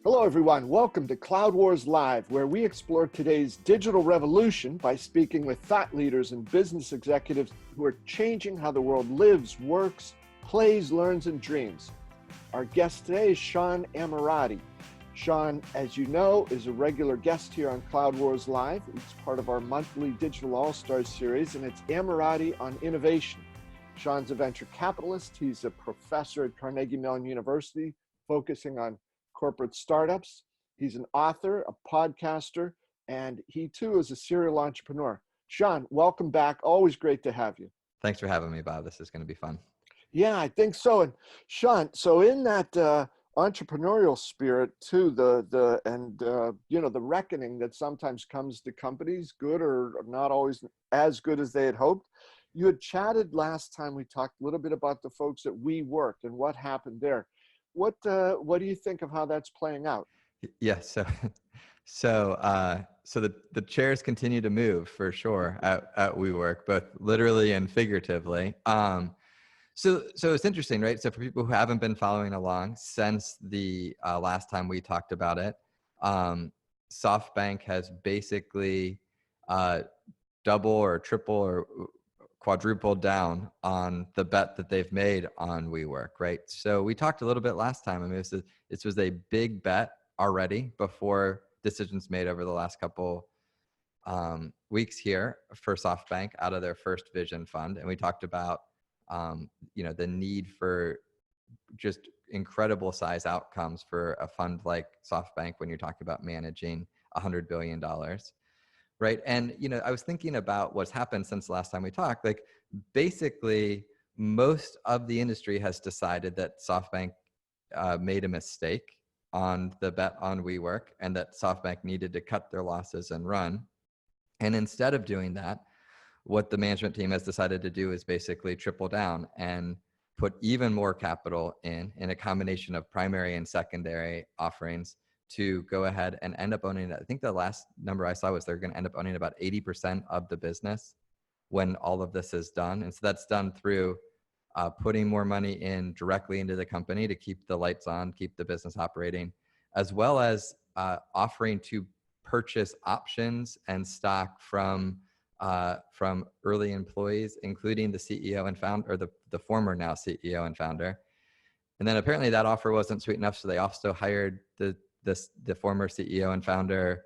Hello, everyone. Welcome to Cloud Wars Live, where we explore today's digital revolution by speaking with thought leaders and business executives who are changing how the world lives, works, plays, learns, and dreams. Our guest today is Sean Ammirati. Sean, as you know, is a regular guest here on Cloud Wars Live. It's part of our monthly Digital All-Stars series, and it's Ammirati on innovation. Sean's a venture capitalist. He's a professor at Carnegie Mellon University, focusing on corporate startups. He's an author, a podcaster, and he too is a serial entrepreneur. Sean, welcome back. Always great to have you. Thanks for having me, Bob. This is going to be fun. Yeah, I think so. And Sean, so in that entrepreneurial spirit too, the reckoning that sometimes comes to companies, good or not always as good as they had hoped. You had chatted last time we talked a little bit about the folks at WeWork and what happened there. What do you think of how that's playing out? Yeah, so the chairs continue to move for sure at WeWork, both literally and figuratively. So it's interesting, right? So for people who haven't been following along since the last time we talked about it, SoftBank has basically double or triple or quadrupled down on the bet that they've made on WeWork, right? So we talked a little bit last time. I mean, this was a big bet already before decisions made over the last couple weeks here for SoftBank out of their first vision fund. And we talked about, the need for just incredible size outcomes for a fund like SoftBank when you're talking about managing $100 billion. Right. And, I was thinking about what's happened since the last time we talked. Like, basically, most of the industry has decided that SoftBank made a mistake on the bet on WeWork and that SoftBank needed to cut their losses and run. And instead of doing that, what the management team has decided to do is basically triple down and put even more capital in a combination of primary and secondary offerings to go ahead and end up owning, I think the last number I saw was they're going to end up owning about 80% of the business when all of this is done. And so that's done through putting more money in directly into the company to keep the lights on, keep the business operating, as well as offering to purchase options and stock from early employees, including the CEO and founder, or the former now CEO and founder. And then apparently that offer wasn't sweet enough, so they also hired the former CEO and founder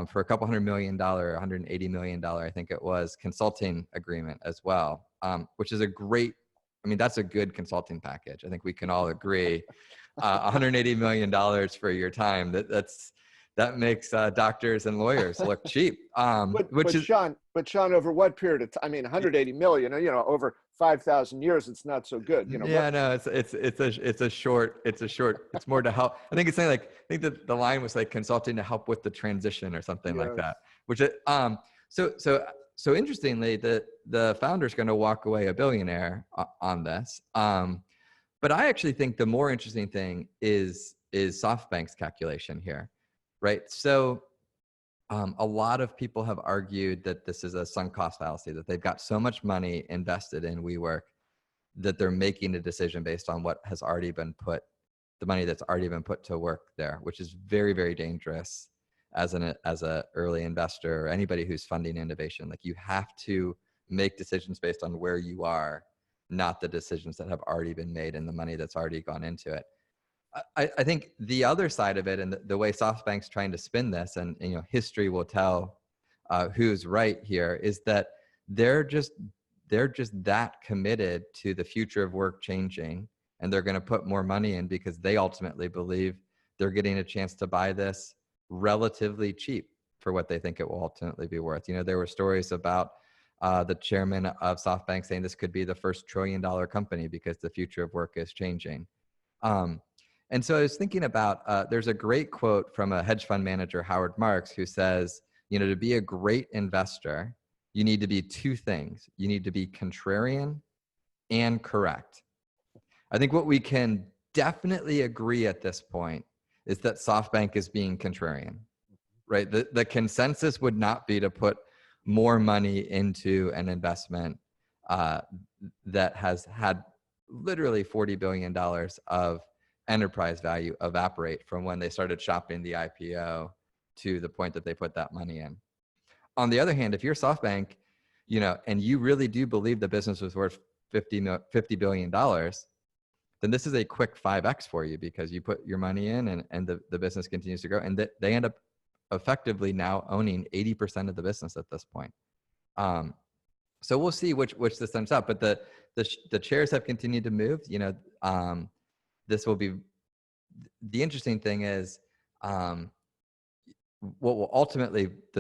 for a couple $100 million, $180 million, I think it was, consulting agreement as well, which is that's a good consulting package. I think we can all agree. $180 million for your time, that makes doctors and lawyers look cheap. Sean, over what period of time? I mean, 180 million, over 5,000 years, it's not so good. It's more to help. I think it's saying I think that the line was like consulting to help with the transition or something like that. So interestingly, the founder's going to walk away a billionaire on this. But I actually think the more interesting thing is SoftBank's calculation here, right? So a lot of people have argued that this is a sunk cost fallacy, that they've got so much money invested in WeWork that they're making a decision based on what has already been the money that's already been put to work there, which is very, very dangerous as a early investor or anybody who's funding innovation. Like, you have to make decisions based on where you are, not the decisions that have already been made and the money that's already gone into it. I think the other side of it, and the way SoftBank's trying to spin this, and history will tell who's right here, is that they're just that committed to the future of work changing, and they're going to put more money in because they ultimately believe they're getting a chance to buy this relatively cheap for what they think it will ultimately be worth. There were stories about the chairman of SoftBank saying this could be the first $1 trillion company because the future of work is changing. And so I was thinking about, there's a great quote from a hedge fund manager, Howard Marks, who says, to be a great investor, you need to be two things. You need to be contrarian and correct. I think what we can definitely agree at this point is that SoftBank is being contrarian, right? The consensus would not be to put more money into an investment that has had literally $40 billion of enterprise value evaporate from when they started shopping the IPO to the point that they put that money in. On the other hand, if you're SoftBank, and you really do believe the business was worth $50 billion, then this is a quick 5X for you, because you put your money in and the business continues to grow, and they end up effectively now owning 80% of the business at this point. So we'll see which this ends up, but the chairs have continued to move. This will be, the interesting thing is, the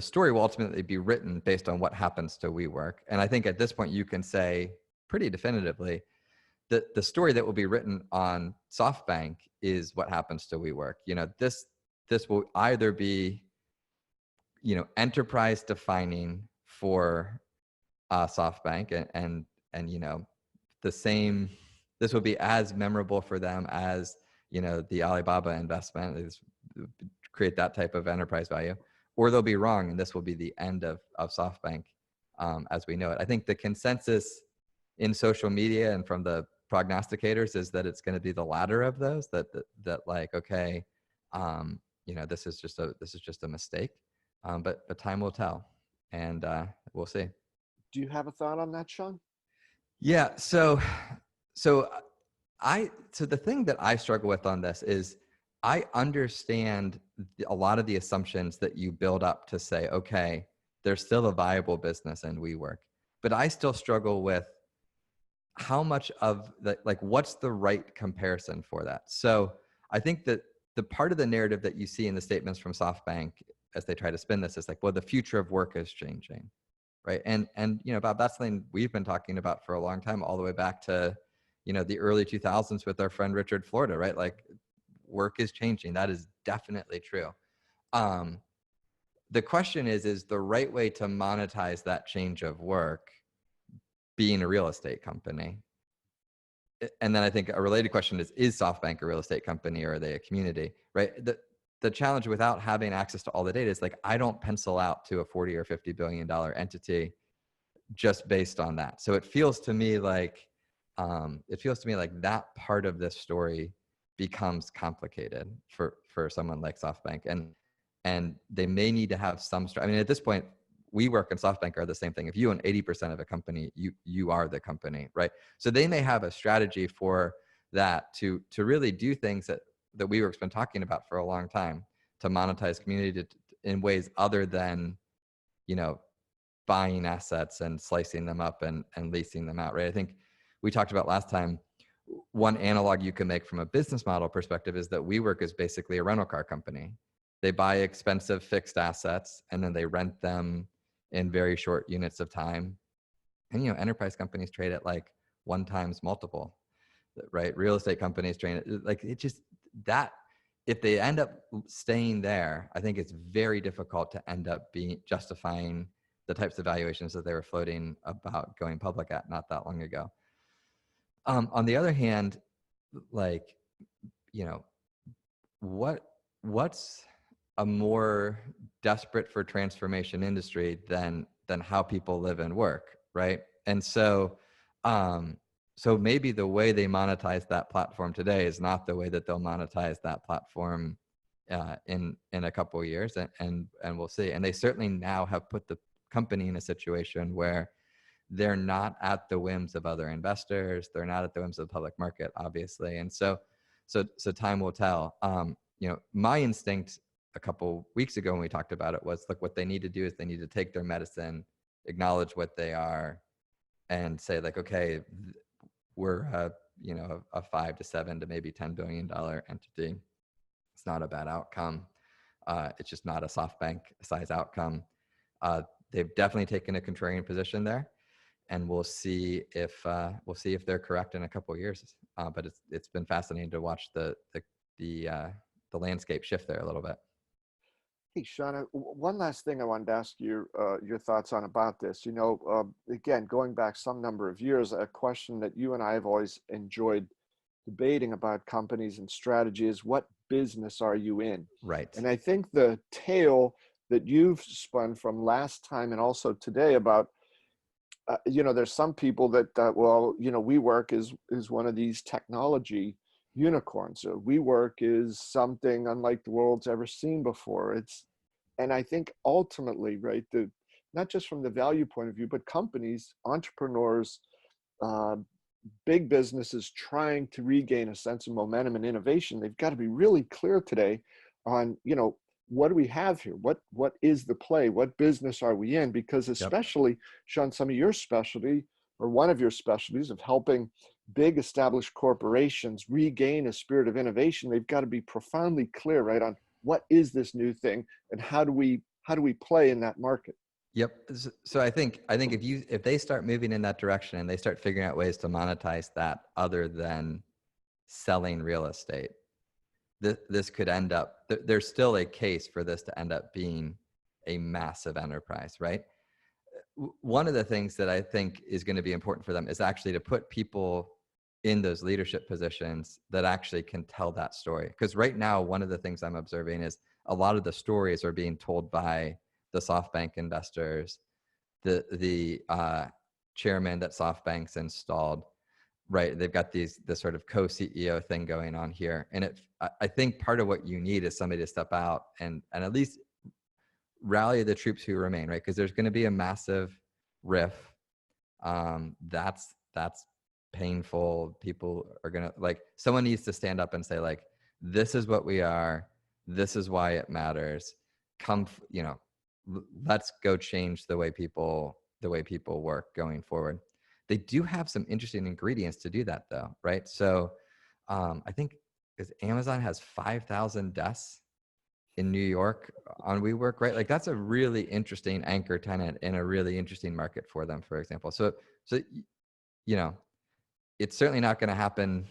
story will ultimately be written based on what happens to WeWork. And I think at this point you can say pretty definitively that the story that will be written on SoftBank is what happens to WeWork. This will either be, enterprise defining for SoftBank, and the same, this will be as memorable for them as, the Alibaba investment is, create that type of enterprise value, or they'll be wrong, and this will be the end of SoftBank as we know it. I think the consensus in social media and from the prognosticators is that it's going to be the latter of those, that like, okay, this is just a mistake, but time will tell, and we'll see. Do you have a thought on that, Sean? Yeah. So the thing that I struggle with on this is, I understand a lot of the assumptions that you build up to say, okay, there's still a viable business in WeWork, but I still struggle with how much of what's the right comparison for that. So I think that the part of the narrative that you see in the statements from SoftBank as they try to spin this is like, well, the future of work is changing, right? And Bob, that's something we've been talking about for a long time, all the way back to, the early 2000s with our friend Richard Florida, right? Like, work is changing. That is definitely true. The question is the right way to monetize that change of work being a real estate company? And then I think a related question is SoftBank a real estate company, or are they a community, right? The challenge without having access to all the data is, like, I don't pencil out to a 40 or $50 billion entity just based on that. So it feels to me like that part of this story becomes complicated for someone like SoftBank, and they may need to have some. I mean, at this point, WeWork and SoftBank are the same thing. If you own 80% of a company, you are the company, right? So they may have a strategy for that to really do things that WeWork's been talking about for a long time, to monetize community in ways other than, buying assets and slicing them up and leasing them out, right? I think we talked about last time, one analog you can make from a business model perspective is that WeWork is basically a rental car company. They buy expensive fixed assets and then they rent them in very short units of time. And, enterprise companies trade at like 1x multiple, right? Real estate companies trade at, like, it just, that, if they end up staying there, I think it's very difficult to end up justifying the types of valuations that they were floating about going public at not that long ago. On the other hand, like, what's a more desperate for transformation industry than how people live and work, right? And so maybe the way they monetize that platform today is not the way that they'll monetize that platform in a couple of years, and we'll see. And they certainly now have put the company in a situation where they're not at the whims of other investors. They're not at the whims of the public market, obviously. And so time will tell. My instinct a couple weeks ago when we talked about it was, look, what they need to do is they need to take their medicine, acknowledge what they are, and say, like, okay, we're a 5 to 7 to maybe $10 billion entity. It's not a bad outcome. It's just not a SoftBank size outcome. They've definitely taken a contrarian position there, and we'll see if they're correct in a couple of years. But it's been fascinating to watch the landscape shift there a little bit. Hey, Sean, one last thing I wanted to ask you your thoughts on about this. Again, going back some number of years, a question that you and I have always enjoyed debating about companies and strategy is, what business are you in? Right. And I think the tale that you've spun from last time and also today about, there's some people that, WeWork is one of these technology unicorns. So WeWork is something unlike the world's ever seen before. And I think ultimately, right, not just from the value point of view, but companies, entrepreneurs, uh, big businesses trying to regain a sense of momentum and innovation, they've got to be really clear today on, what do we have here? What is the play? What business are we in? Because Yep. especially, Sean, some of your specialty or one of your specialties of helping big established corporations regain a spirit of innovation, they've got to be profoundly clear, right, on what is this new thing and how do we play in that market? Yep. So I think if they start moving in that direction and they start figuring out ways to monetize that other than selling real estate, this could end up, there's still a case for this to end up being a massive enterprise, right? One of the things that I think is going to be important for them is actually to put people in those leadership positions that actually can tell that story. Because right now, one of the things I'm observing is a lot of the stories are being told by the SoftBank investors, the chairman that SoftBank's installed, right? They've got this sort of co-CEO thing going on here. And I think part of what you need is somebody to step out and at least rally the troops who remain, right? Because there's going to be a massive riff. That's painful. People are going to, like, someone needs to stand up and say, like, this is what we are. This is why it matters. Come, let's go change the way people work going forward. They do have some interesting ingredients to do that, though, right? So I think Amazon has 5,000 desks in New York on WeWork, right? Like, that's a really interesting anchor tenant in a really interesting market for them, for example. So it's certainly not going to happen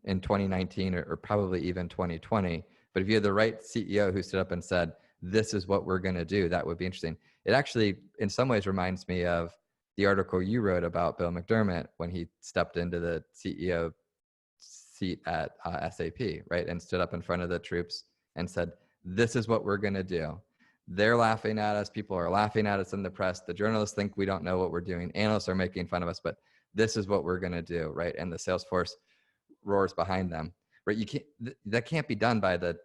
in 2019 or probably even 2020. But if you had the right CEO who stood up and said, this is what we're going to do, that would be interesting. It actually, in some ways, reminds me of the article you wrote about Bill McDermott when he stepped into the CEO seat at SAP, right? And stood up in front of the troops and said, this is what we're going to do. They're laughing at us. People are laughing at us in the press. The journalists think we don't know what we're doing. Analysts are making fun of us, but this is what we're going to do, right? And the sales force roars behind them, right? That can't be done by the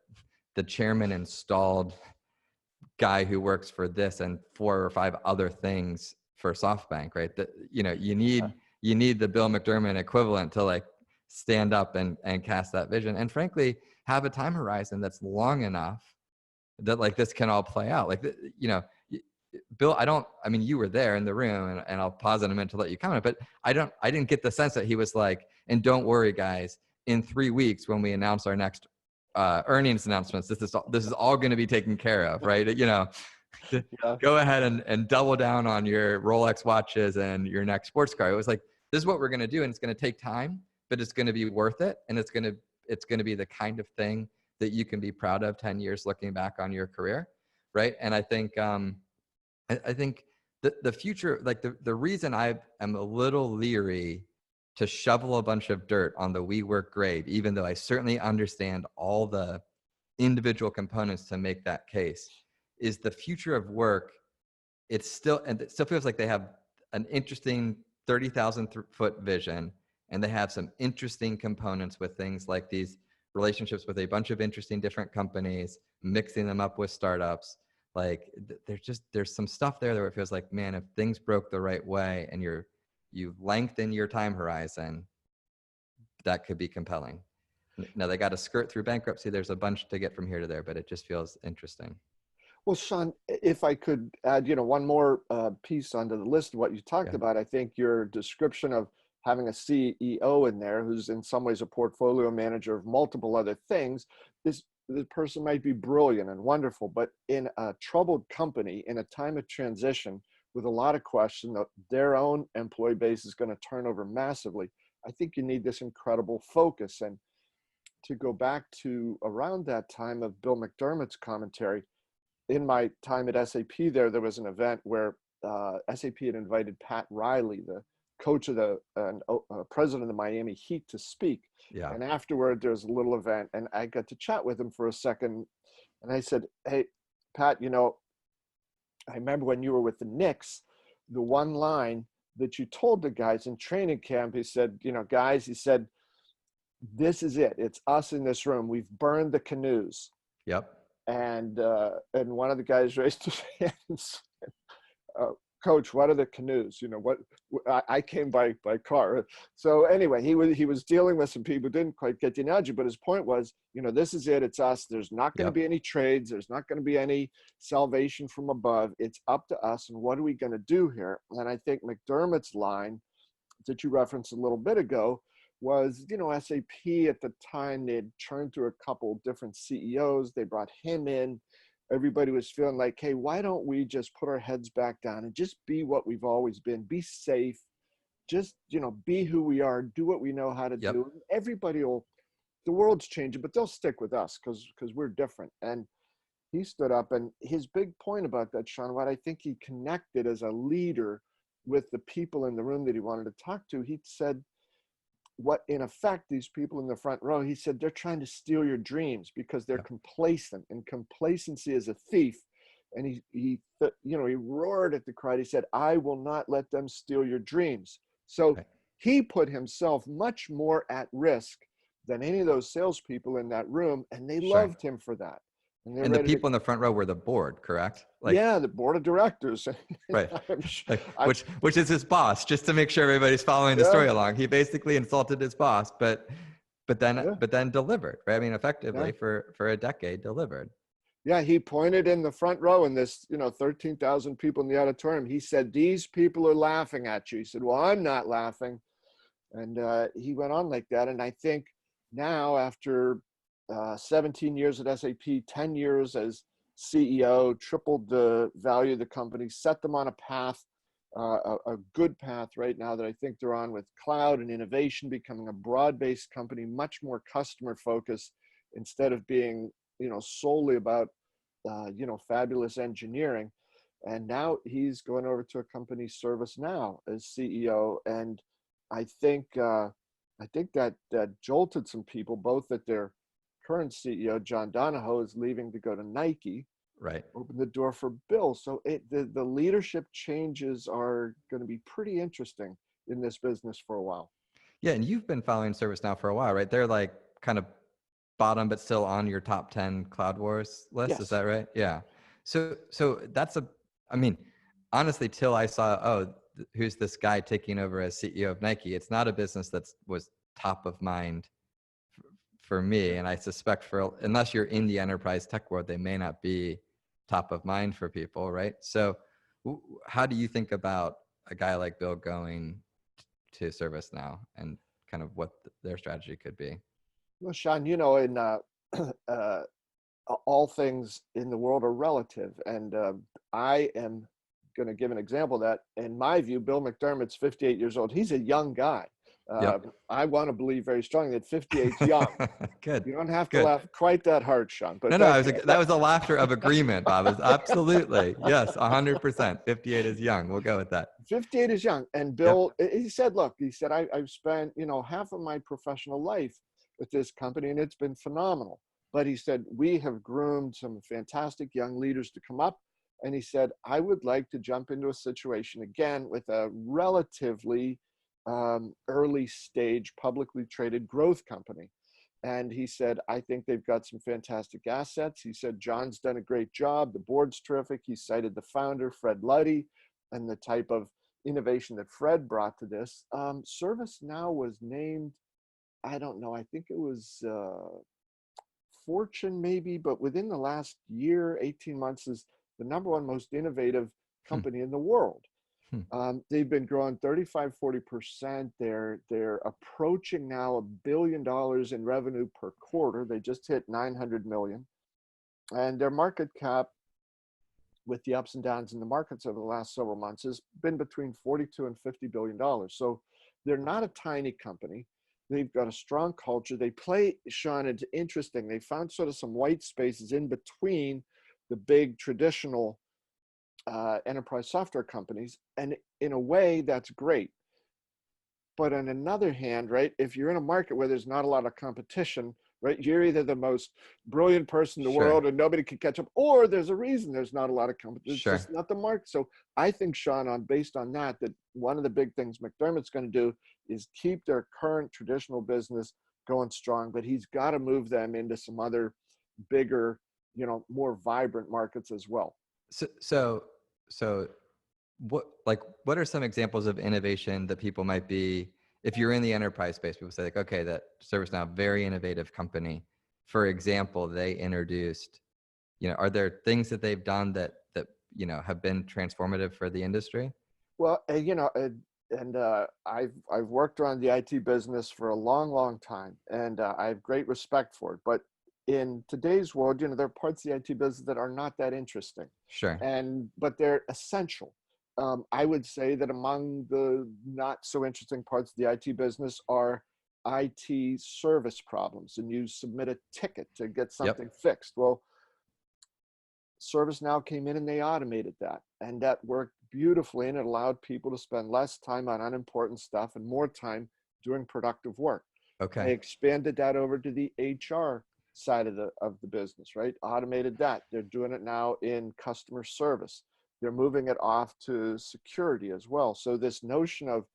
chairman installed guy who works for this and 4 or 5 other things for SoftBank, right? That, you need the Bill McDermott equivalent to, like, stand up and cast that vision, and frankly have a time horizon that's long enough that, like, this can all play out. Like, Bill, you were there in the room, and I'll pause in a minute to let you comment, but I didn't get the sense that he was like, and don't worry guys, in 3 weeks when we announce our next earnings announcements, this is all going to be taken care of, right? Yeah. Go ahead and double down on your Rolex watches and your next sports car. It was like, this is what we're going to do, and it's going to take time, but it's going to be worth it, and it's going to be the kind of thing that you can be proud of 10 years looking back on your career, right? And I think I think the future, like the reason I am a little leery to shovel a bunch of dirt on the WeWork grave, even though I certainly understand all the individual components to make that case, is the future of work. It still feels like they have an interesting 30,000 foot vision, and they have some interesting components with things like these relationships with a bunch of interesting different companies, mixing them up with startups. Like, there's some stuff there where it feels like, man, if things broke the right way and you lengthen your time horizon, that could be compelling. Now they got to skirt through bankruptcy. There's a bunch to get from here to there, but it just feels interesting. Well, Sean, if I could add, one more piece onto the list of what you talked about, I think your description of having a CEO in there who's in some ways a portfolio manager of multiple other things, this person might be brilliant and wonderful, but in a troubled company, in a time of transition with a lot of question, their own employee base is going to turn over massively. I think you need this incredible focus. And to go back to around that time of Bill McDermott's commentary, in my time at SAP, there was an event where SAP had invited Pat Riley, the coach of the president of the Miami Heat, to speak. Yeah. And afterward, there was a little event, and I got to chat with him for a second. And I said, "Hey, Pat, I remember when you were with the Knicks, the one line that you told the guys in training camp, he said, guys, he said, this is it. It's us in this room. We've burned the canoes. Yep. And one of the guys raised his hand and said, Coach, what are the canoes? You know, what I came by car. So anyway, he was dealing with some people who didn't quite get the analogy, but his point was, you know, this is it. It's us. There's not going to Yep. be any trades. There's not going to be any salvation from above. It's up to us. And what are we going to do here? And I think McDermott's line that you referenced a little bit ago was, you know, SAP at the time, they had churned through a couple different CEOs. They brought him in. Everybody was feeling like, hey, why don't we just put our heads back down and just be what we've always been, be safe, just, you know, be who we are, do what we know how to Yep. do. Everybody will, the world's changing, but they'll stick with us because we're different. And he stood up, and his big point about that, Sean, what I think he connected as a leader with the people in the room that he wanted to talk to, he said, what in effect these people in the front row, he said, they're trying to steal your dreams because they're Yep. complacent, and complacency is a thief. And he roared at the crowd. He said, I will not let them steal your dreams. So Right. he put himself much more at risk than any of those salespeople in that room, and they Sure. loved him for that. And they're And the ready to, people in the front row were the board, correct? Like, yeah, the board of directors. right. I'm sure, Like, which is his boss, just to make sure everybody's following the yeah, story along. He basically insulted his boss, but yeah, then delivered, right? I mean, yeah. effectively for a decade delivered. Yeah, he pointed in the front row in this, 13,000 people in the auditorium. He said, these people are laughing at you. He said, well, I'm not laughing. And he went on like that. And I think now, after 17 years at SAP, 10 years as CEO, tripled the value of the company, set them on a path, a good path right now that I think they're on with cloud and innovation, becoming a broad-based company, much more customer focused instead of being, solely about, fabulous engineering. And now he's going over to a company, ServiceNow, as CEO. And I think that jolted some people, both that their current CEO, John Donahoe, is leaving to go to Nike, Right. open the door for Bill. So the leadership changes are going to be pretty interesting in this business for a while. Yeah. And you've been following ServiceNow for a while, right? They're like kind of bottom, but still on your top 10 Cloud Wars list. Is Yes. that right? Yeah. So that's I mean, honestly, till I saw, who's this guy taking over as CEO of Nike? It's not a business was top of mind for me. And I suspect unless you're in the enterprise tech world, they may not be top of mind for people, right? So how do you think about a guy like Bill going to ServiceNow and kind of what their strategy could be? Well, Sean, in all things in the world are relative. And I am going to give an example of that. In my view, Bill McDermott's 58 years old. He's a young guy. Yep. I want to believe very strongly that 58 is young. Good. You don't have to Good. laugh quite that hard, Sean. But No, that was a laughter of agreement, Bob. It's absolutely. Yes, 100%. 58 is young. We'll go with that. 58 is young. And Yep. Bill, he said, look, he said, I've spent, half of my professional life with this company, and it's been phenomenal. But he said, we have groomed some fantastic young leaders to come up. And he said, I would like to jump into a situation again with a relatively early stage publicly traded growth company. And he said, I think they've got some fantastic assets. He said, John's done a great job. The board's terrific. He cited the founder, Fred Luddy, and the type of innovation that Fred brought to this. ServiceNow was named, I don't know, I think it was Fortune maybe, but within the last year, 18 months, is the #1 most innovative company in the world. They've been growing 35-40%. They're approaching now $1 billion in revenue per quarter. They just hit 900 million. And their market cap, with the ups and downs in the markets over the last several months, has been between 42 and $50 billion. So they're not a tiny company. They've got a strong culture. They play, Sean, it's interesting. They found sort of some white spaces in between the big traditional enterprise software companies. And in a way, that's great. But on another hand, right, if you're in a market where there's not a lot of competition, right, you're either the most brilliant person in the Sure. world and nobody can catch up, or there's a reason there's not a lot of competition. Sure. It's just not the market. So I think, Sean, based on that one of the big things McDermott's going to do is keep their current traditional business, going strong, but he's got to move them into some other bigger, more vibrant markets as well. So what are some examples of innovation that people might be, if you're in the enterprise space, people say like, okay, that ServiceNow, very innovative company. For example, they introduced, are there things that they've done that have been transformative for the industry? Well, I've worked around the IT business for a long, long time, and I have great respect for it. But in today's world, there are parts of the IT business that are not that interesting. Sure. But they're essential. I would say that among the not so interesting parts of the IT business are IT service problems, and you submit a ticket to get something fixed. Well, ServiceNow came in and they automated that, and that worked beautifully, and it allowed people to spend less time on unimportant stuff and more time doing productive work. Okay. They expanded that over to the HR side of the business, right? Automated that. They're doing it now in customer service. They're moving it off to security as well. So this notion of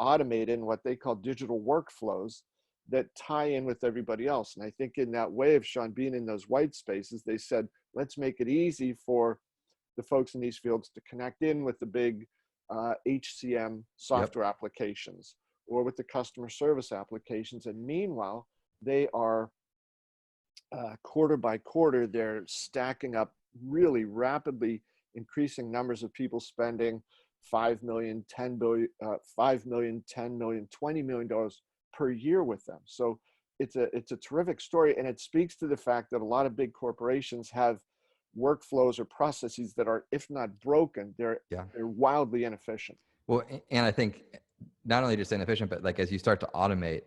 automating what they call digital workflows that tie in with everybody else. And I think in that way of Sean being in those white spaces, they said, let's make it easy for the folks in these fields to connect in with the big HCM software applications or with the customer service applications. And meanwhile, they are quarter by quarter, they're stacking up really rapidly increasing numbers of people spending $5 million, $10 billion, $5 million, $10 million, $20 million per year with them. So it's a terrific story, and it speaks to the fact that a lot of big corporations have workflows or processes that are, if not broken, they're wildly inefficient. Well, and I think not only just inefficient, but like as you start to automate,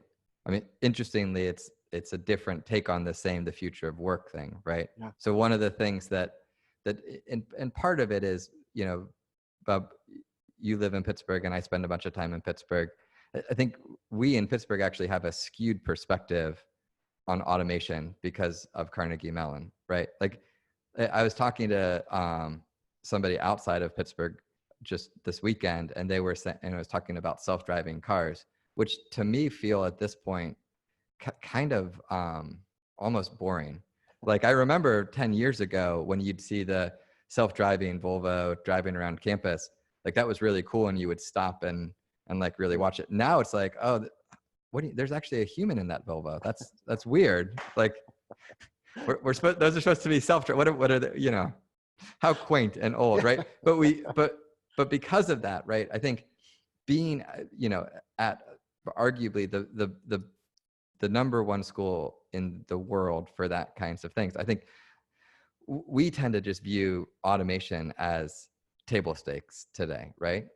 I mean, interestingly, it's a different take on the future of work thing, right? Yeah. So one of the things that and part of it is, Bob, you live in Pittsburgh and I spend a bunch of time in Pittsburgh. I think we in Pittsburgh actually have a skewed perspective on automation because of Carnegie Mellon, right? Like I was talking to somebody outside of Pittsburgh just this weekend, and they were saying, and I was talking about self-driving cars, which to me feel at this point kind of almost boring. Like I remember 10 years ago when you'd see the self-driving Volvo driving around campus, like that was really cool, and you would stop and like really watch it. Now it's like, oh, there's actually a human in that Volvo. That's weird. Like we're supposed, those are supposed to be self-driving. What are the, how quaint and old, right? But because of that, right? I think being, at arguably the number one school in the world for that kinds of things, I think we tend to just view automation as table stakes today, right?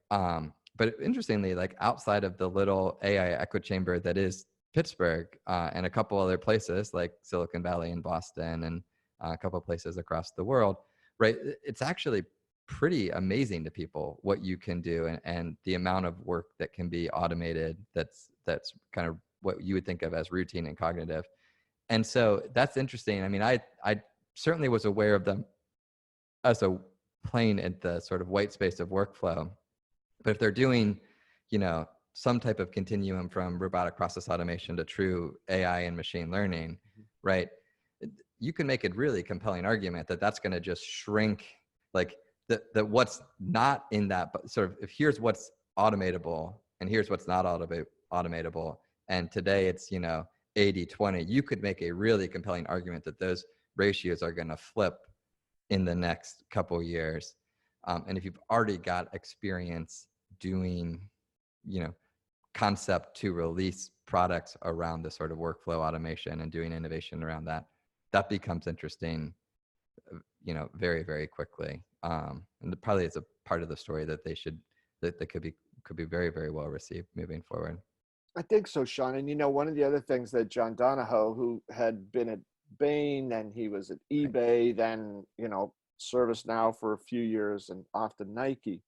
But interestingly, like outside of the little AI echo chamber that is Pittsburgh and a couple other places like Silicon Valley and Boston and a couple of places across the world, right? It's actually pretty amazing to people what you can do and the amount of work that can be automated that's kind of what you would think of as routine and cognitive. And so that's interesting. I mean, I certainly was aware of them as a plane at the sort of white space of workflow. But if they're doing, some type of continuum from robotic process automation to true AI and machine learning, right? You can make a really compelling argument that that's going to just shrink, like that what's not in that, but sort of if here's what's automatable and here's what's not automatable. And today it's, 80-20, you could make a really compelling argument that those ratios are going to flip in the next couple of years. And if you've already got experience doing, concept to release products around the sort of workflow automation and doing innovation around that, that becomes interesting, very, very quickly. And probably it's a part of the story that that could be very, very well received moving forward. I think so, Sean. And one of the other things that John Donahoe, who had been at Bain, and he was at eBay, then, ServiceNow for a few years and off to Nike.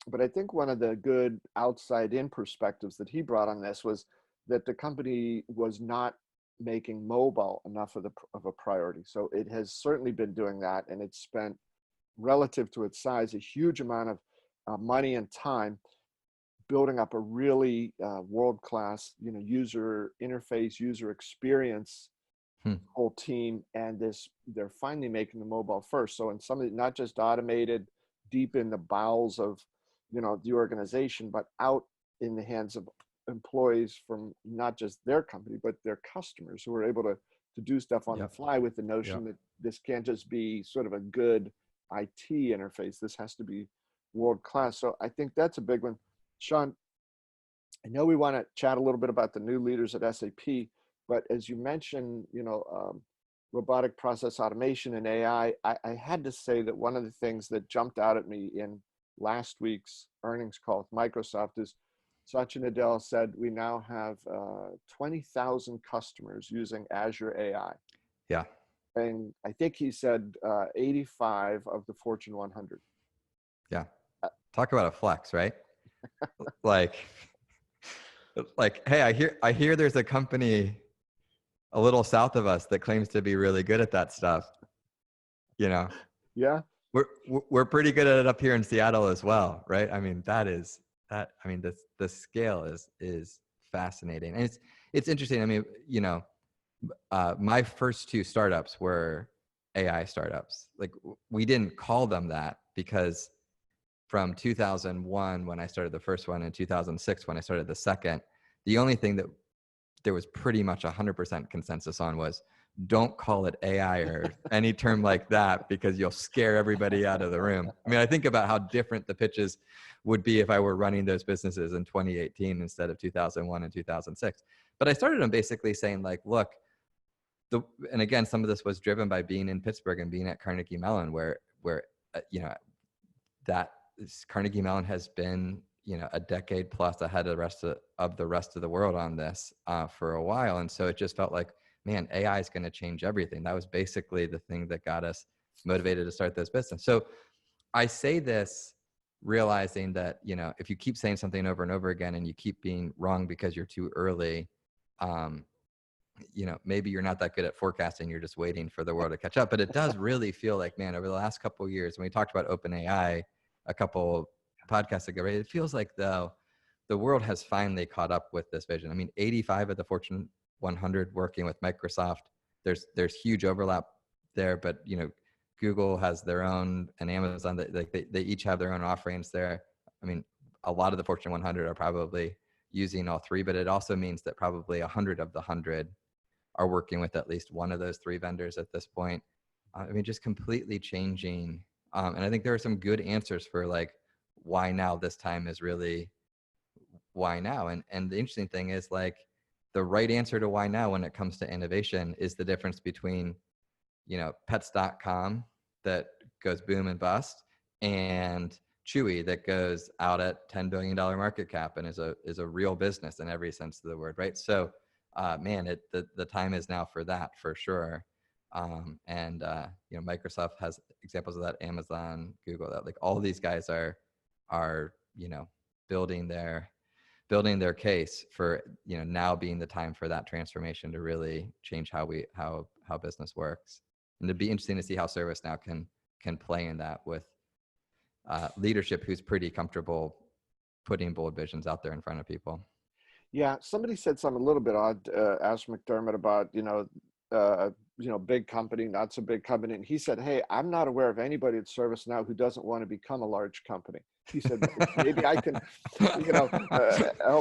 But I think one of the good outside in perspectives that he brought on this was that the company was not making mobile enough of a priority. So it has certainly been doing that, and it's spent, relative to its size, a huge amount of money and time building up a really world-class, user interface, user experience Hmm. whole team, and they're finally making the mobile first. So in some of the, not just automated deep in the bowels of, the organization, but out in the hands of employees from not just their company, but their customers who are able to do stuff on the Yep. fly, with the notion Yep. that this can't just be sort of a good IT interface. This has to be world class. So I think that's a big one. Sean, I know we want to chat a little bit about the new leaders at SAP, but as you mentioned, robotic process automation and AI, I had to say that one of the things that jumped out at me in last week's earnings call with Microsoft is Satya Nadella said we now have 20,000 customers using Azure AI. Yeah. And I think he said 85 of the Fortune 100. Yeah. Talk about a flex, right? like, hey, I hear there's a company a little south of us that claims to be really good at that stuff. Yeah. We're pretty good at it up here in Seattle as well, right? I mean, the scale is fascinating. And it's interesting. I mean, my first two startups were AI startups. Like, we didn't call them that because from 2001, when I started the first one, and 2006, when I started the second, the only thing that there was pretty much 100% consensus on was, don't call it AI or any term like that, because you'll scare everybody out of the room. I mean, I think about how different the pitches would be if I were running those businesses in 2018 instead of 2001 and 2006. But I started them basically saying, like, look, and again, some of this was driven by being in Pittsburgh and being at Carnegie Mellon, where that Carnegie Mellon has been, a decade plus ahead of the rest of the world on this for a while. And so it just felt like, man, AI is going to change everything. That was basically the thing that got us motivated to start this business. So I say this realizing that, if you keep saying something over and over again and you keep being wrong because you're too early, maybe you're not that good at forecasting. You're just waiting for the world to catch up. But it does really feel like, man, over the last couple of years, when we talked about OpenAI a couple podcasts ago, right, it feels like the world has finally caught up with this vision. I mean, 85 of the Fortune 100 working with Microsoft. There's huge overlap there, but Google has their own, and Amazon, they each have their own offerings there. I mean, a lot of the Fortune 100 are probably using all three, but it also means that probably 100 of the 100 are working with at least one of those three vendors at this point. I mean, just completely changing. And I think there are some good answers for, like, why now. This time is really why now. And the interesting thing is, like, the right answer to why now when it comes to innovation is the difference between, pets.com that goes boom and bust, and Chewy that goes out at $10 billion market cap and is a real business in every sense of the word, right? So, man, the time is now for that, for sure. Microsoft has examples of that, Amazon, Google, that, like, all these guys are building their case for, now being the time for that transformation to really change how business works. And it'd be interesting to see how ServiceNow can play in that with leadership who's pretty comfortable putting bold visions out there in front of people. Yeah, somebody said something a little bit odd, asked McDermott about, big company, not so big company. And he said, hey, I'm not aware of anybody at ServiceNow who doesn't want to become a large company. He said, maybe I can, help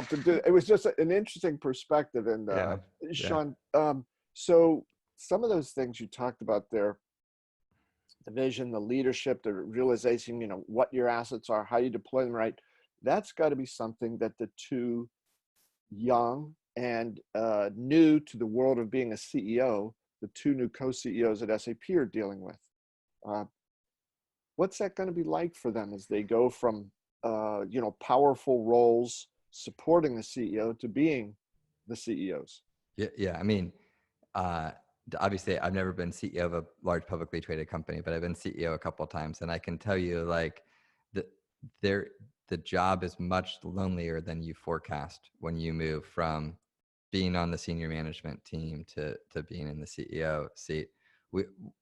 to do. It was just an interesting perspective. And Sean, so some of those things you talked about there, the vision, the leadership, the realization, what your assets are, how you deploy them right, that's got to be something that the two young and new to the world of being a CEO, the two new co-CEOs at SAP are dealing with. What's that going to be like for them as they go from, powerful roles supporting the CEO to being the CEOs? Yeah. I mean, obviously, I've never been CEO of a large publicly traded company, but I've been CEO a couple of times, and I can tell you, like, the job is much lonelier than you forecast when you move from being on the senior management team to being in the CEO seat.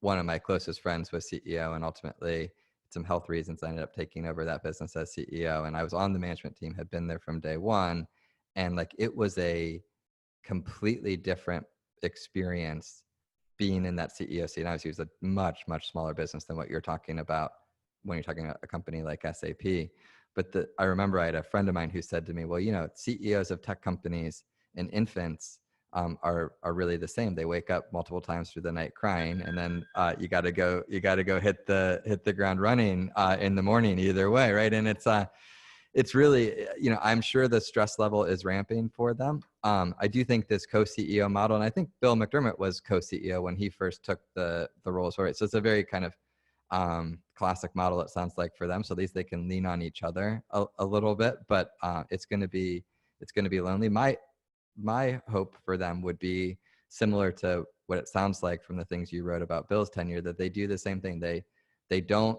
One of my closest friends was CEO, and ultimately some health reasons, I ended up taking over that business as CEO, and I was on the management team, had been there from day one. And like, it was a completely different experience being in that CEO seat. And obviously it was a much, much smaller business than what you're talking about when you're talking about a company like SAP. But I remember I had a friend of mine who said to me, well, CEOs of tech companies and infants are really the same. They wake up multiple times through the night crying, and then you got to go hit the ground running in the morning either way, right? And it's really, I'm sure the stress level is ramping for them. I do think this co-CEO model, and I think Bill McDermott was co-CEO when he first took the role. So it's a very kind of classic model, it sounds like, for them. So at least they can lean on each other a little bit, but it's going to be lonely. My hope for them would be similar to what it sounds like from the things you wrote about Bill's tenure, that they do the same thing. They don't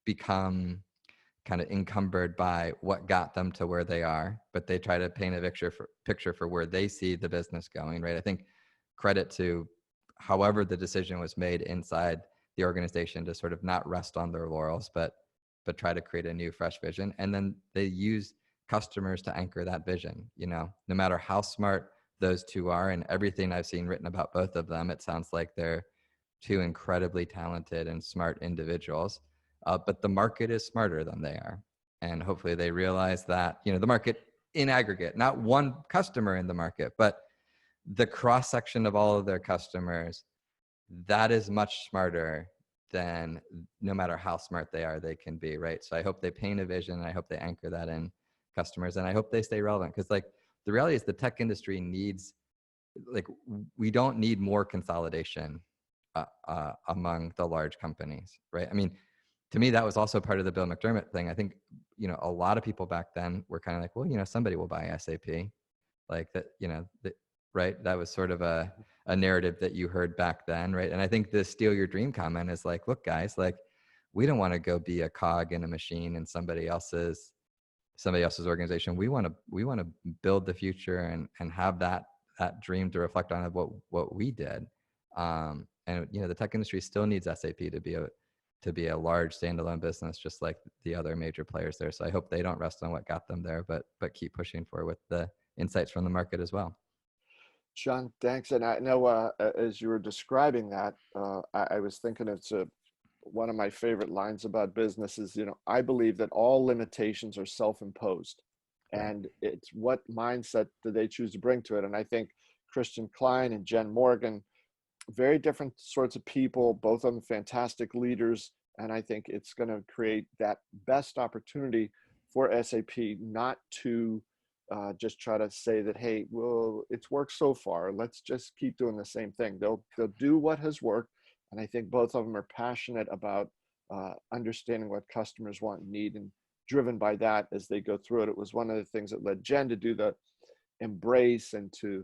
become kind of encumbered by what got them to where they are, but they try to paint a picture for where they see the business going, right? I think credit to however the decision was made inside the organization to sort of not rest on their laurels, but try to create a new, fresh vision. And then they use customers to anchor that vision. No matter how smart those two are, and everything I've seen written about both of them, it sounds like they're two incredibly talented and smart individuals. But the market is smarter than they are. And hopefully they realize that, the market in aggregate, not one customer in the market, but the cross section of all of their customers, that is much smarter than, no matter how smart they are, they can be, right? So I hope they paint a vision, and I hope they anchor that in customers, and I hope they stay relevant. Because like, the reality is the tech industry needs, like, we don't need more consolidation among the large companies, right? I mean, to me, that was also part of the Bill McDermott thing. I think, a lot of people back then were kind of like, well, somebody will buy SAP, like that, right? That was sort of a narrative that you heard back then, right? And I think the steal your dream comment is like, look, guys, like, we don't want to go be a cog in a machine in somebody else's organization. We want to build the future and have that dream to reflect on what we did. And the tech industry still needs SAP to be a large standalone business, just like the other major players there. So I hope they don't rest on what got them there, but keep pushing for with the insights from the market as well. Sean, thanks. And I know as you were describing that, I was thinking it's one of my favorite lines about business is, I believe that all limitations are self-imposed, and it's what mindset do they choose to bring to it. And I think Christian Klein and Jen Morgan, very different sorts of people, both of them fantastic leaders. And I think it's going to create that best opportunity for SAP not to just try to say that, hey, well, it's worked so far, let's just keep doing the same thing. They'll do what has worked. And I think both of them are passionate about understanding what customers want and need, and driven by that as they go through it. It was one of the things that led Jen to do the Embrace, and to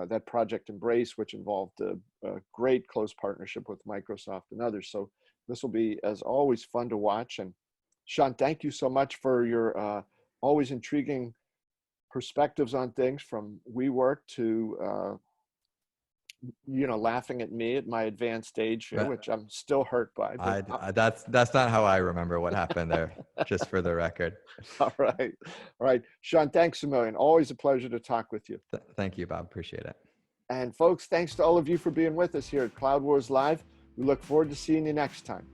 that project Embrace, which involved a great close partnership with Microsoft and others. So this will be, as always, fun to watch. And Sean, thank you so much for your always intriguing perspectives on things, from WeWork to laughing at me at my advanced age here, which I'm still hurt by. But that's not how I remember what happened there, just for the record. All right. Sean, thanks a million. Always a pleasure to talk with you. Thank you, Bob. Appreciate it. And folks, thanks to all of you for being with us here at Cloud Wars Live. We look forward to seeing you next time.